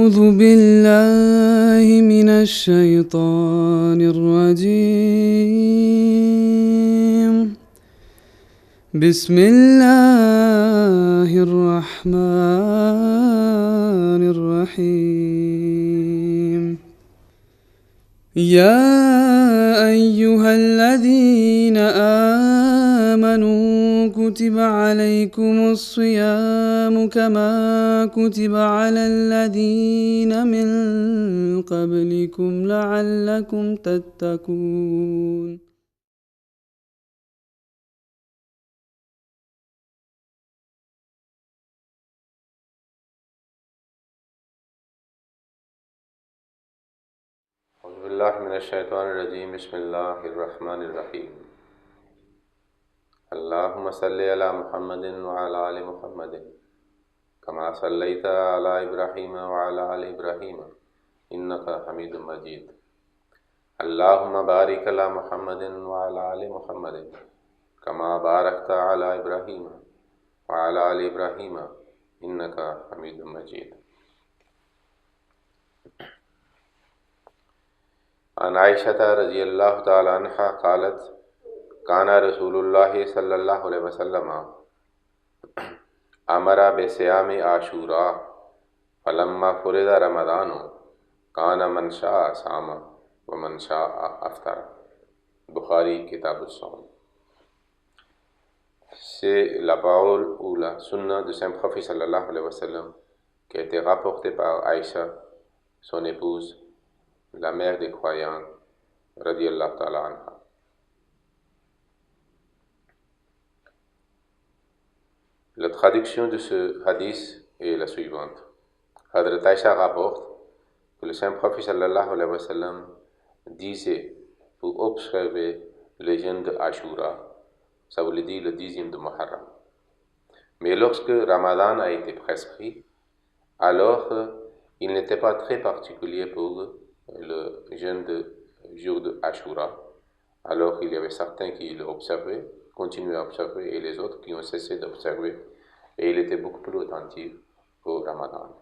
أعوذ بالله من الشيطان الرجيم. بسم الله الرحمن الرحيم. يا أيها الذين آمنوا كتب عليكم الصيام كما كتب على الذين من قبلكم لعلكم تتقون. أعوذ بالله من الشيطان الرجيم. بسم الله الرحمن الرحيم. اللهم صل على محمد وعلى آل محمد كما صليت على إبراهيم وعلى آل إبراهيم إنك حميد مجيد. اللهم بارك على محمد وعلى آل محمد كما باركت على إبراهيم وعلى آل إبراهيم إنك حميد مجيد. عن عائشة رضي الله تعالى عنها قالت كان رسول الله صلى الله عليه وسلم أمر بصيام عاشوراء فلما فرض رمضان كان من شاء صام ومن شاء أفطر. Bukhari Kitab al-Sawm. C'est la parole ou la sunna du Saint Prophète sallallahu alayhi wa sallam qui a été rapportée par Aïcha, son épouse, la mère des croyants, radiyallahu ta'ala anha. La traduction de ce hadith est la suivante. Hadrat Aïcha rapporte que le Saint Prophète sallallahu alayhi wa sallam disait pour observer le jeûne de Ashura, ça voulait dire le 10e de Muharram. Mais lorsque Ramadan a été prescrit, alors il n'était pas très particulier pour le jeûne de jour de Ashura. Alors il y avait certains qui l'observaient, continuaient à observer, et les autres qui ont cessé d'observer, et il était beaucoup plus attentif au Ramadan.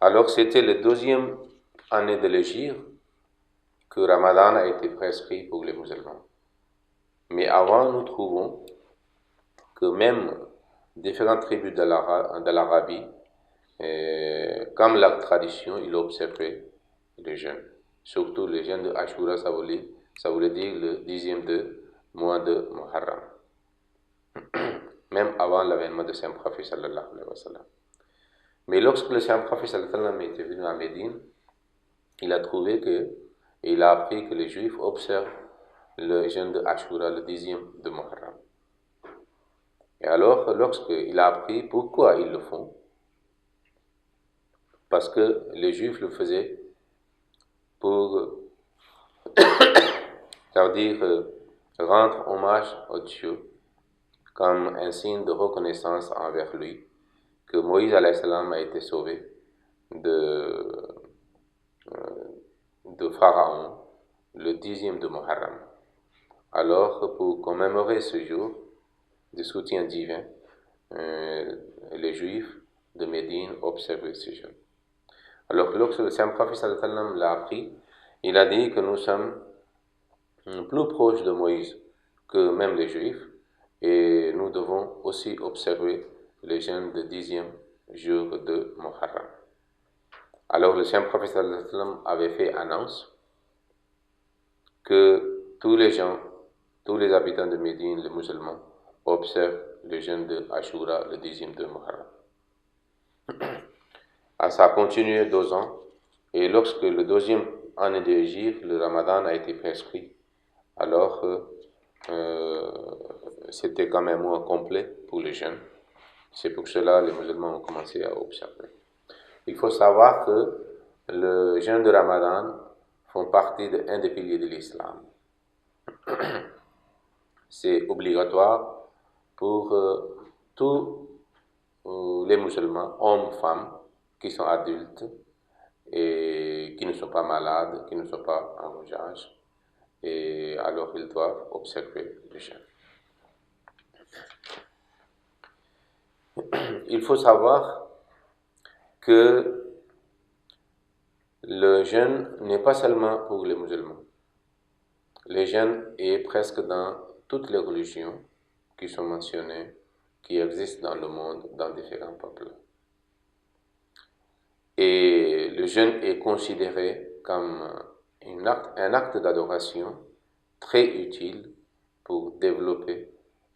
Alors c'était la deuxième année de l'Hégire que Ramadan a été prescrit pour les musulmans. Mais avant, nous trouvons que même différentes tribus de l'Arabie, comme la tradition, ils observaient les jeûnes. Surtout les jeûnes de Ashura, ça voulait dire le 10e de mois de Muharram. Même avant l'avènement de Saint Prophète sallallahu alayhi wa sallam. Mais lorsque le Saint Prophète sallallahu alayhi wa sallam était venu à Médine, il a appris que les Juifs observent le jeûne de Ashura, le 10e de Muharram. Et alors, lorsqu'il a appris pourquoi ils le font, parce que les Juifs le faisaient pour, c'est-à-dire rendre hommage au Dieu, comme un signe de reconnaissance envers lui, que Moïse alayhi salam a été sauvé de Pharaon le 10e de Muharram. Alors, pour commémorer ce jour de soutien divin, les Juifs de Médine observaient ce jeûne. Alors, lorsque le Saint Prophète sallallahu alayhi wa sallam l'a appris, il a dit que nous sommes plus proches de Moïse que même les Juifs, et nous devons aussi observer le jeûne de 10e jour de Muharram. Alors le Saint Prophète sallallahu alayhi wa sallam avait fait annonce que tous les gens, tous les habitants de Médine, les musulmans, observent le jeûne de Ashura, le 10e de Muharram. Ça a continué 2 ans, et lorsque le 2e année de l'Hégire, le Ramadan a été prescrit, alors c'était comme un mois complet pour les jeunes. C'est pour cela que les musulmans ont commencé à observer. Il faut savoir que le jeûne de Ramadan font partie d'un des piliers de l'islam. C'est obligatoire pour tous les musulmans, hommes, femmes, qui sont adultes et qui ne sont pas malades, qui ne sont pas en voyage, et alors ils doivent observer le jeûne. il faut savoir que le jeûne n'est pas seulement pour les musulmans. Le jeûne est presque dans toutes les religions qui sont mentionnées, qui existent dans le monde, dans différents peuples. Et le jeûne est considéré comme un acte d'adoration très utile pour développer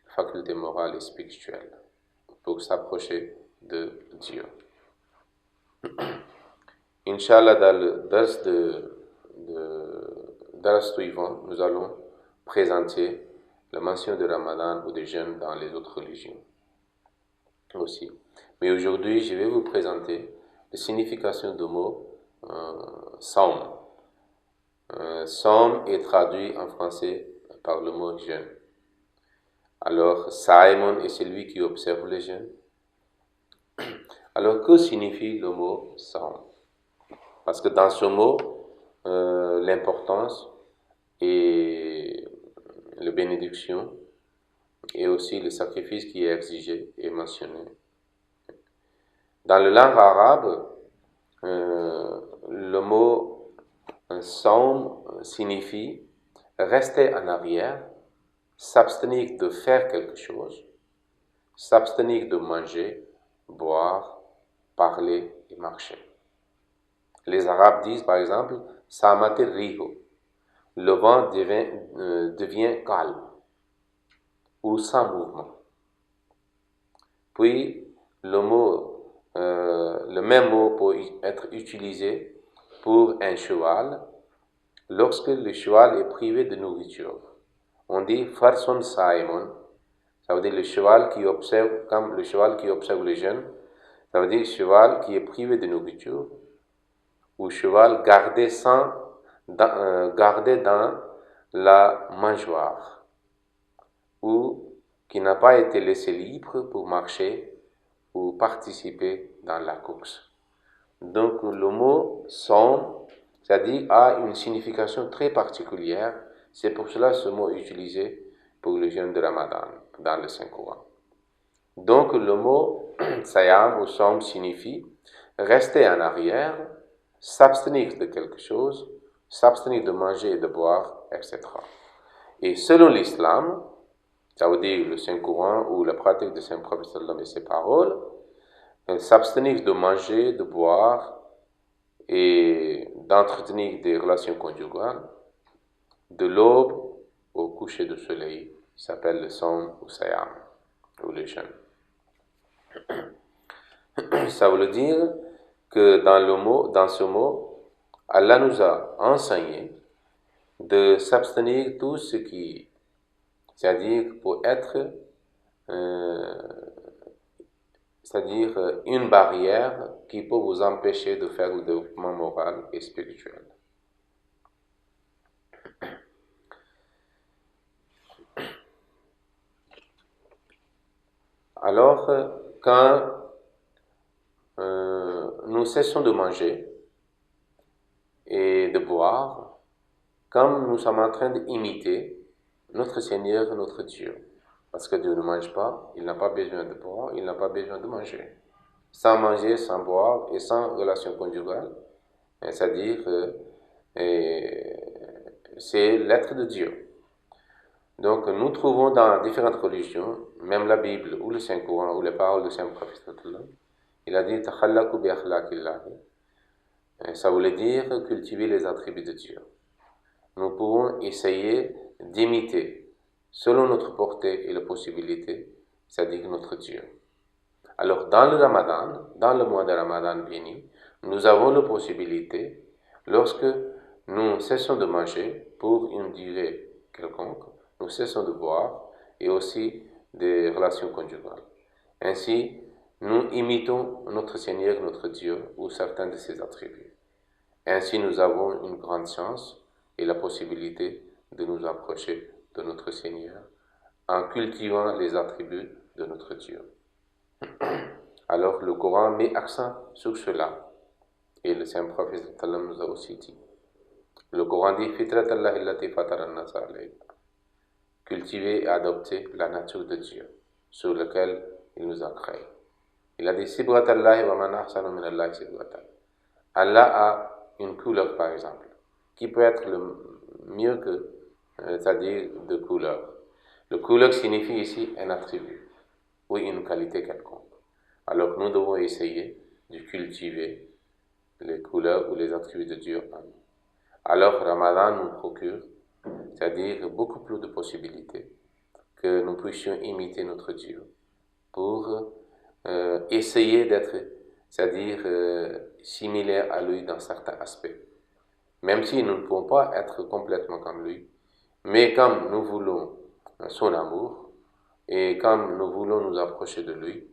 la faculté morale et spirituelle, pour s'approcher de Dieu. Inch'Allah, dans le dars suivant, nous allons présenter la mention de Ramadan ou de jeûne dans les autres religions aussi. Mais aujourd'hui, je vais vous présenter la signification du mot Saum. Saum est traduit en français par le mot jeûne. Alors, Saïmon est celui qui observe le jeûne. Alors, que signifie le mot Saum? Parce que dans ce mot, l'importance et la bénédiction et aussi le sacrifice qui est exigé est mentionné. Dans la langue arabe, le mot Saum signifie rester en arrière, s'abstenir de faire quelque chose, s'abstenir de manger, boire, parler et marcher. Les Arabes disent par exemple Samatir riho, le vent devient calme ou sans mouvement. Puis le même mot peut être utilisé pour un cheval lorsque le cheval est privé de nourriture. On dit Farson Saimon, ça veut dire le cheval qui observe, comme le cheval qui observe le jeûne, ça veut dire le cheval qui est privé de nourriture, ou cheval gardé dans la mangeoire, ou qui n'a pas été laissé libre pour marcher ou participer dans la course. Donc le mot Saum, c'est-à-dire a une signification très particulière. C'est pour cela que ce mot est utilisé pour le jeûne de Ramadan dans le Saint-Coran. Donc le mot Sayam ou Saum signifie rester en arrière, s'abstenir de quelque chose, s'abstenir de manger et de boire, etc. Et selon l'islam, ça veut dire le Saint-Coran ou la pratique de Saint-Prophète sallam et ses paroles, s'abstenir de manger, de boire et d'entretenir des relations conjugales de l'aube au coucher du soleil, qui s'appelle le Saum ou Sayam, ou le jeûne. Ça veut dire que dans ce mot, Allah nous a enseigné de s'abstenir tout ce qui, c'est-à-dire pour être, c'est-à-dire une barrière qui peut vous empêcher de faire le développement moral et spirituel. Alors, quand nous cessons de manger et de boire, comme nous sommes en train d'imiter notre Seigneur, notre Dieu. Parce que Dieu ne mange pas, il n'a pas besoin de boire, il n'a pas besoin de manger. Sans manger, sans boire et sans relation conjugale, c'est-à-dire c'est l'être de Dieu. Donc nous trouvons dans différentes religions, même la Bible ou le Saint-Coran ou les paroles du Saint-Prophète, il a dit Takhallaku bi akhlaqillahi. Ça voulait dire cultiver les attributs de Dieu. Nous pouvons essayer d'imiter, selon notre portée et la possibilité, c'est-à-dire notre Dieu. Alors dans le Ramadan, dans le mois de Ramadan béni, nous avons la possibilité, lorsque nous cessons de manger pour une durée quelconque, nous cessons de boire et aussi des relations conjugales. Ainsi, nous imitons notre Seigneur, notre Dieu, ou certains de ses attributs. Ainsi, nous avons une grande chance et la possibilité de nous approcher de notre Seigneur en cultivant les attributs de notre Dieu. Alors, le Coran met accent sur cela. Et le Saint-Prophète nous a aussi dit. Le Coran dit Fitrat Allah illati fatara an-nas alayha. Cultiver et adopter la nature de Dieu, sur laquelle il nous a créés. Il a dit Sibghatallahi wa man ahsanu min Allahi sibghatan. Allah a une couleur par exemple, qui peut être le mieux que, c'est-à-dire de couleur. Le couleur signifie ici un attribut ou une qualité quelconque. Alors nous devons essayer de cultiver les couleurs ou les attributs de Dieu en nous. Alors Ramadan nous procure, c'est-à-dire beaucoup plus de possibilités que nous puissions imiter notre Dieu pour essayer d'être, c'est-à-dire similaires à lui dans certains aspects. Même si nous ne pouvons pas être complètement comme lui, mais comme nous voulons son amour et comme nous voulons nous approcher de lui,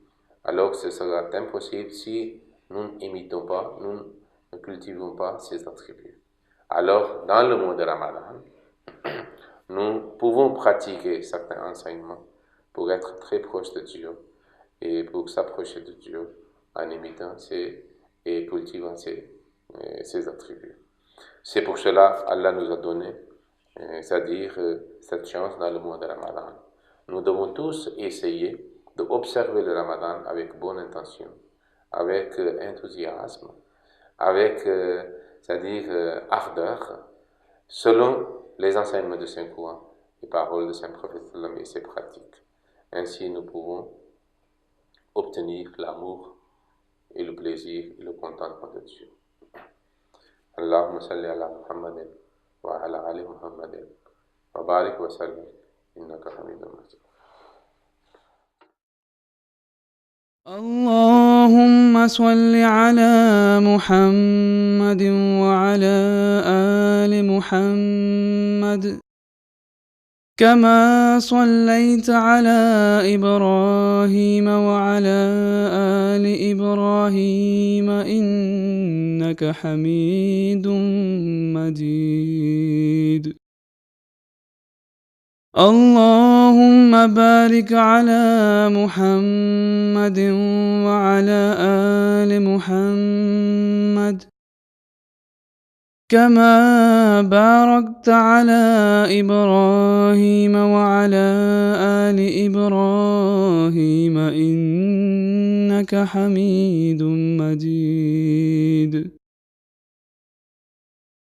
alors ce sera impossible si nous n'imitons pas, nous ne cultivons pas ses attributs. Alors, dans le mois de Ramadan, nous pouvons pratiquer certains enseignements pour être très proches de Dieu et pour s'approcher de Dieu en imitant et cultivant ses attributs. C'est pour cela Allah nous a donné, c'est-à-dire cette chance dans le mois de Ramadan. Nous devons tous essayer d'observer le Ramadan avec bonne intention, avec enthousiasme, avec, c'est-à-dire ardeur, selon les enseignements de Saint-Coran, les paroles de Saint-Prophète et ses pratiques. Ainsi, nous pouvons obtenir l'amour et le plaisir et le contentement de Dieu. Allahumma salli ala Muhammadin wa ala ali Muhammadin wa barik wa sallim innaka hamidun majid. اللهم صل على محمد وعلى آل محمد كما صليت على إبراهيم وعلى آل إبراهيم إنك حميد مجيد. اللهم بارك على محمد وعلى آل محمد كما باركت على إبراهيم وعلى آل إبراهيم إنك حميد مجيد.